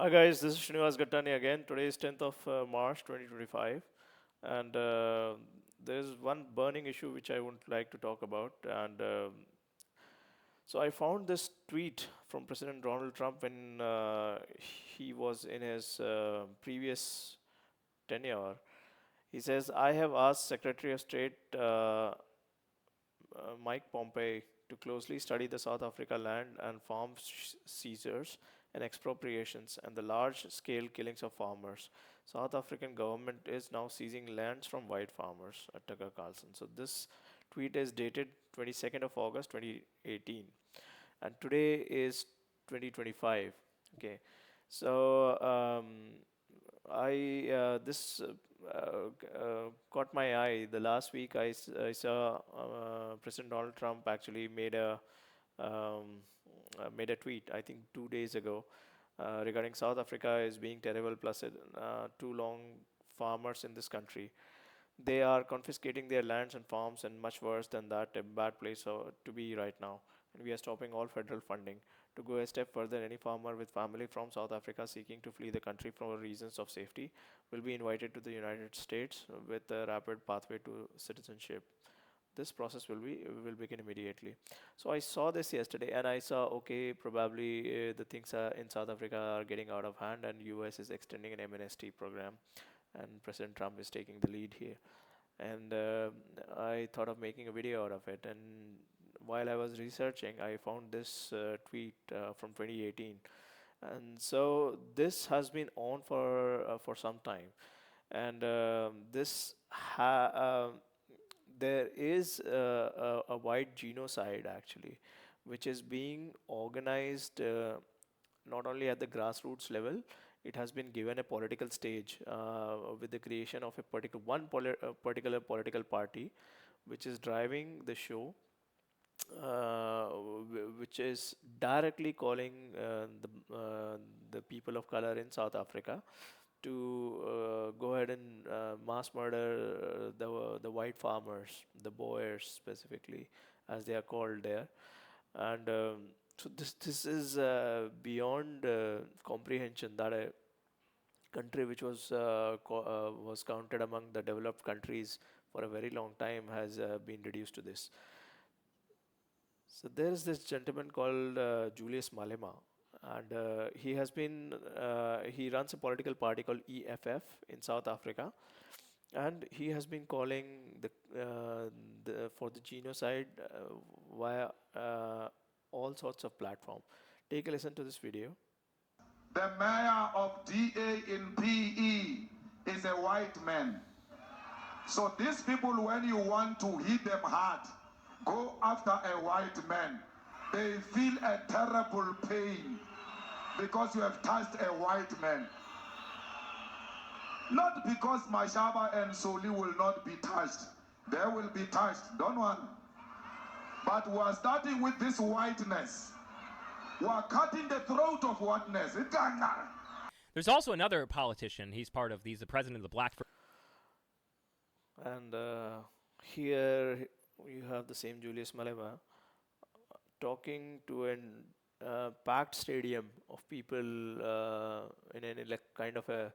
Hi guys, this is Srinivas Gattani again. Today is 10th of March 2025, and there is one burning issue which I would like to talk about. And so I found this tweet from President Donald Trump when he was in his previous tenure. He says, "I have asked Secretary of State Mike Pompeo to closely study the South Africa land and farm seizures and expropriations and the large-scale killings of farmers. South African government is now seizing lands from white farmers," Tucker Carlson. So this tweet is dated 22nd of August 2018, and today is 2025. Okay, so I this caught my eye. The last week I saw President Donald Trump actually um, made a tweet, I think 2 days ago, regarding South Africa is being terrible, plus too long farmers in this country. They are confiscating their lands and farms, and much worse than that, a bad place to be right now. And we are stopping all federal funding. To go a step further, any farmer with family from South Africa seeking to flee the country for reasons of safety will be invited to the United States with a rapid pathway to citizenship. This process will begin immediately. So I saw this yesterday, and I saw, okay, probably the things in South Africa are getting out of hand, and US is extending an MNST program, and President Trump is taking the lead here. And I thought of making a video out of it. And while I was researching, I found this tweet from 2018, and so this has been on for some time. And this there is a wide genocide actually, which is being organized not only at the grassroots level. It has been given a political stage with the creation of a particular political party, which is driving the show, which is directly calling the people of color in South Africa to go ahead and mass murder the white farmers, the Boers specifically, as they are called there. And so this is beyond comprehension that a country which was counted among the developed countries for a very long time has been reduced to this. So there is this gentleman called Julius Malema, and he runs a political party called EFF in South Africa, and he has been calling for the genocide via all sorts of platform. Take a listen to this video. The mayor of DA in PE is a white man. So these people, when you want to hit them hard, go after a white man. They feel a terrible pain because you have touched a white man. Not because Mashaba and Soli will not be touched. They will be touched, don't worry. But we are starting with this whiteness. We are cutting the throat of whiteness. There's also another politician. He's the president of the Black. And here you have the same Julius Malema talking to an packed stadium of people in like kind of a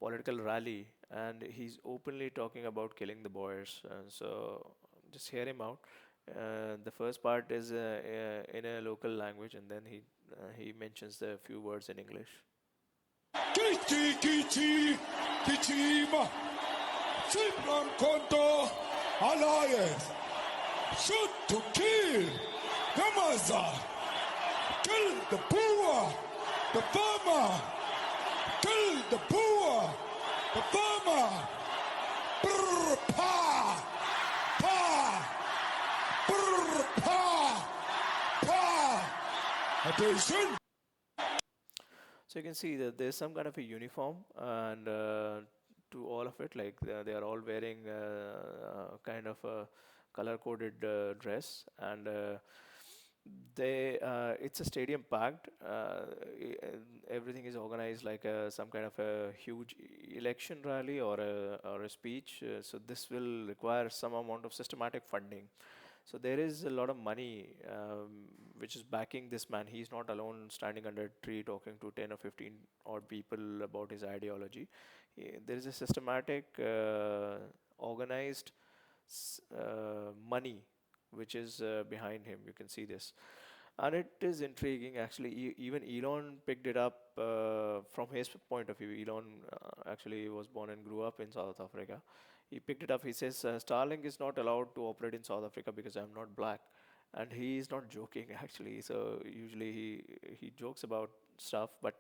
political rally, and he's openly talking about killing the Boers. And so just hear him out. The first part is in a local language, and then he mentions a few words in English. Kichi, kichi, kichima. Simran Konto Alliance. Shoot to kill. Gamaza. Kill the poor. The farmer. Kill the poor. The farmer. Brr, pa. Pa. Brr, pa. Pa. Attention. So you can see that there's some kind of a uniform, and to all of it, like they are all wearing kind of a color-coded dress, and it's a stadium packed. Everything is organized like some kind of a huge election rally or a speech. So this will require some amount of systematic funding. So there is a lot of money which is backing this man. He's not alone standing under a tree talking to 10 or 15 odd people about his ideology. There is a systematic, organized money which is behind him. You can see this. And it is intriguing, actually. Even Elon picked it up from his point of view. Elon actually was born and grew up in South Africa. He picked it up. He says Starlink is not allowed to operate in South Africa because I'm not black, and he is not joking actually. So usually he jokes about stuff, but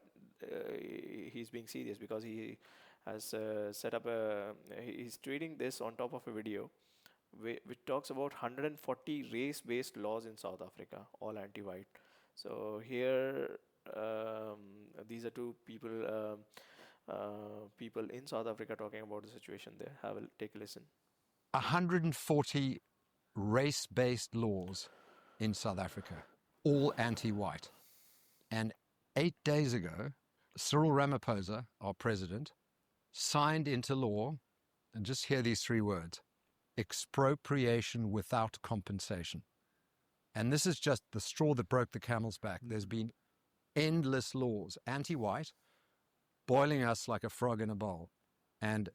he's being serious because he has set up a. He's tweeting this on top of a video which talks about 140 race-based laws in South Africa, all anti-white. So here, these are two people in South Africa talking about the situation there. Take a listen. 140 race-based laws in South Africa, all anti-white. And 8 days ago, Cyril Ramaphosa, our president, signed into law, and just hear these three words: expropriation without compensation. And this is just the straw that broke the camel's back. There's been endless laws, anti-white, boiling us like a frog in a bowl. And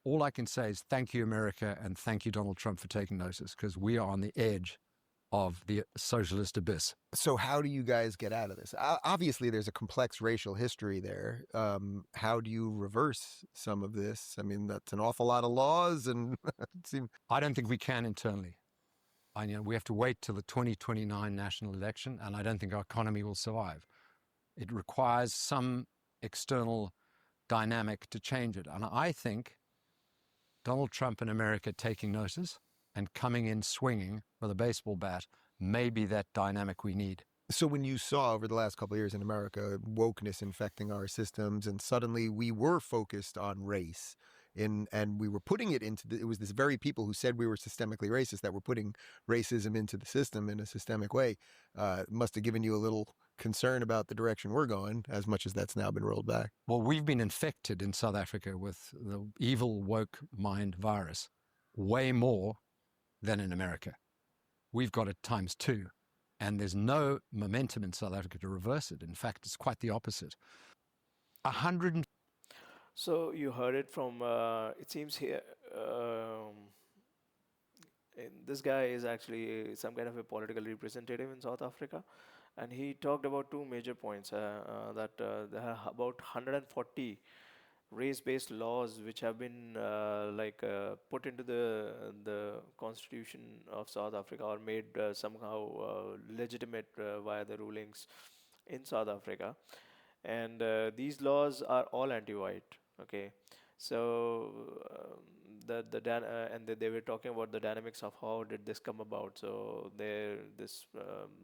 all I can say is thank you, America, and thank you, Donald Trump, for taking notice, because we are on the edge of the socialist abyss. So how do you guys get out of this? Obviously, there's a complex racial history there. How do you reverse some of this? I mean, that's an awful lot of laws, and I don't think we can internally. We have to wait till the 2029 national election, and I don't think our economy will survive. It requires some external dynamic to change it. And I think Donald Trump and America taking notice and coming in swinging with a baseball bat may be that dynamic we need. So when you saw over the last couple of years in America wokeness infecting our systems, and suddenly we were focused on race, and we were putting it into it was this very people who said we were systemically racist that were putting racism into the system in a systemic way, must have given you a little concern about the direction we're going, as much as that's now been rolled back. Well, we've been infected in South Africa with the evil woke mind virus way more than in America. We've got it ×2, and there's no momentum in South Africa to reverse it. In fact, it's quite the opposite. So you heard it from, it seems here, this guy is actually some kind of a political representative in South Africa, and he talked about two major points, that there are about 140 race-based laws which have been put into the constitution of South Africa, or made somehow legitimate via the rulings in South Africa, and these laws are all anti-white. Okay, so they were talking about the dynamics of how did this come about. So this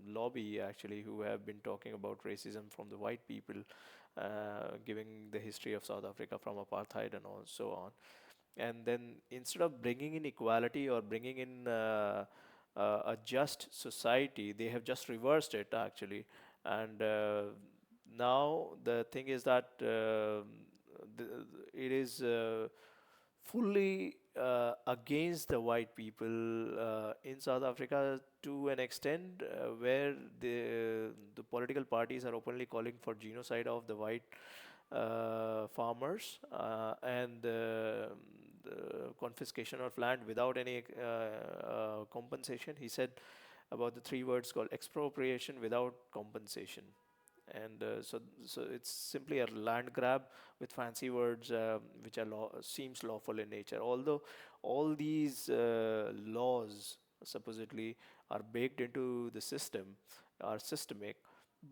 lobby actually, who have been talking about racism from the white people, giving the history of South Africa from apartheid and so on. And then instead of bringing in equality or bringing in a just society, they have just reversed it actually. And now the thing is that it is fully against the white people in South Africa, to an extent where the political parties are openly calling for genocide of the white farmers, and the confiscation of land without any compensation. He said about the three words called expropriation without compensation. And so it's simply a land grab with fancy words, which are seems lawful in nature. Although all these laws supposedly are baked into the system, are systemic,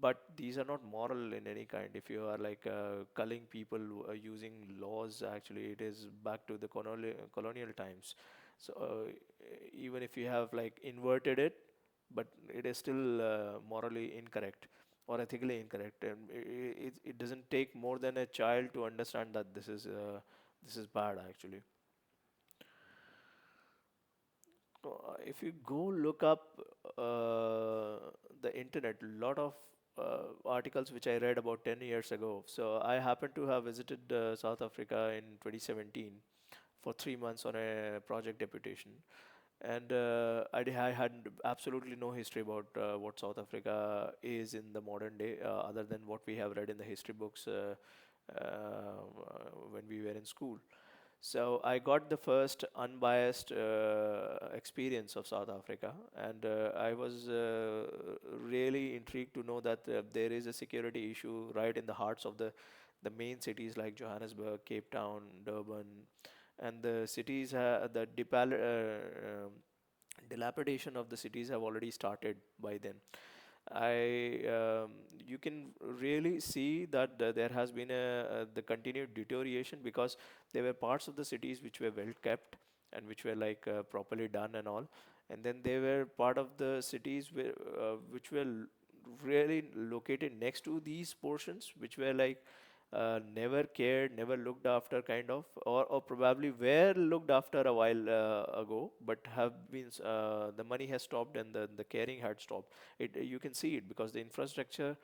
but these are not moral in any kind. If you are like culling people using laws, actually it is back to the colonial times. So even if you have like inverted it, but it is still morally incorrect or ethically incorrect, and it doesn't take more than a child to understand that this is bad actually. If you go look up the internet, a lot of articles which I read about 10 years ago. So I happened to have visited South Africa in 2017 for 3 months on a project deputation. And I had absolutely no history about what South Africa is in the modern day, other than what we have read in the history books when we were in school. So I got the first unbiased experience of South Africa, and I was really intrigued to know that there is a security issue right in the hearts of the main cities like Johannesburg, Cape Town, Durban, and the cities the dilapidation of the cities have already started by then. You can really see that there has been the continued deterioration, because there were parts of the cities which were well kept and which were like properly done and all, and then there were part of the cities which were really located next to these portions, which were like never cared, never looked after, kind of, or probably were looked after a while ago, but have been the money has stopped and the caring had stopped. You can see it because the infrastructure,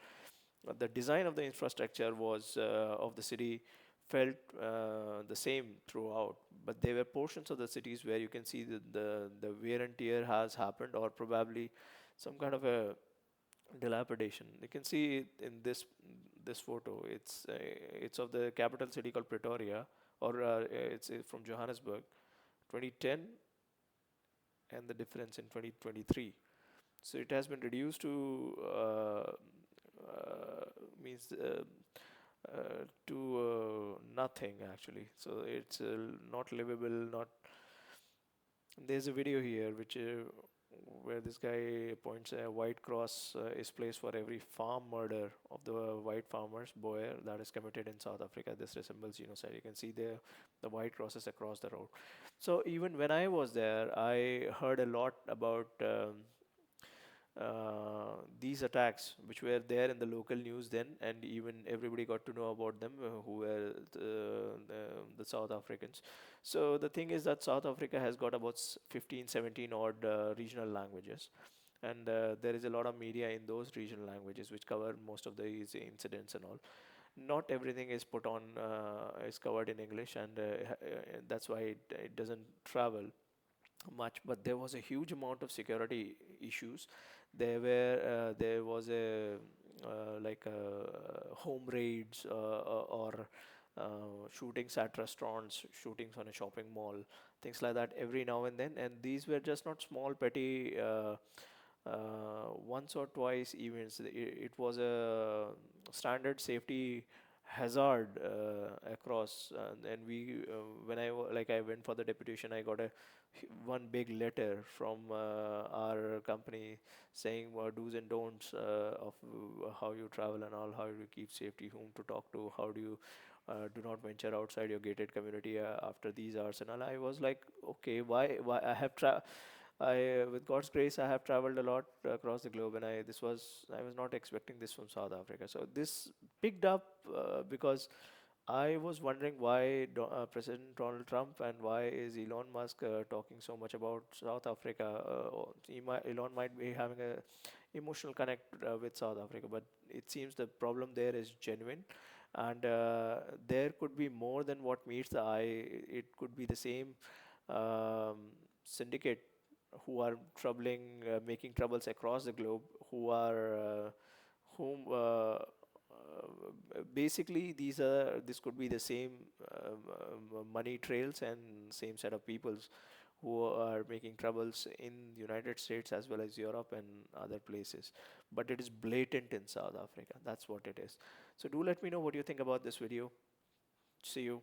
the design of the infrastructure was of the city felt the same throughout, but there were portions of the cities where you can see the wear and tear has happened, or probably some kind of a dilapidation. You can see it in this photo. It's of the capital city called Pretoria, or it's from Johannesburg, 2010, and the difference in 2023. So it has been reduced to means to nothing actually. So it's not livable. Not There's a video here which where this guy points a white cross is placed for every farm murder of the white farmers Boer that is committed in South Africa. This resembles genocide. You can see the white crosses across the road. So even when I was there, I heard a lot about these attacks, which were there in the local news then, and even everybody got to know about them who were the South Africans. So the thing is that South Africa has got about 15, 17 odd regional languages, and there is a lot of media in those regional languages which cover most of these incidents and all. Not everything is put on is covered in English, and that's why it doesn't travel much. But there was a huge amount of security issues. There was a like home raids or shootings at restaurants, shootings on a shopping mall, things like that every now and then. And these were just not small petty once or twice events. It was a standard safety hazard across. And we when like I went for the deputation, I got one big letter from our company saying do's and don'ts of how you travel and all, how you keep safety, whom to talk to, how do you do not venture outside your gated community after these hours and all. I was like, okay, why with God's grace, I have traveled a lot across the globe, and I was not expecting this from South Africa. So this picked up because I was wondering why President Donald Trump and why is Elon Musk talking so much about South Africa. Elon might be having a emotional connect with South Africa, but it seems the problem there is genuine, and there could be more than what meets the eye. It could be the same syndicate who are making troubles across the globe, who are whom basically this could be the same money trails and same set of peoples who are making troubles in United States as well as Europe and other places. But it is blatant in South Africa. That's what it is. So do let me know what you think about this video. See you.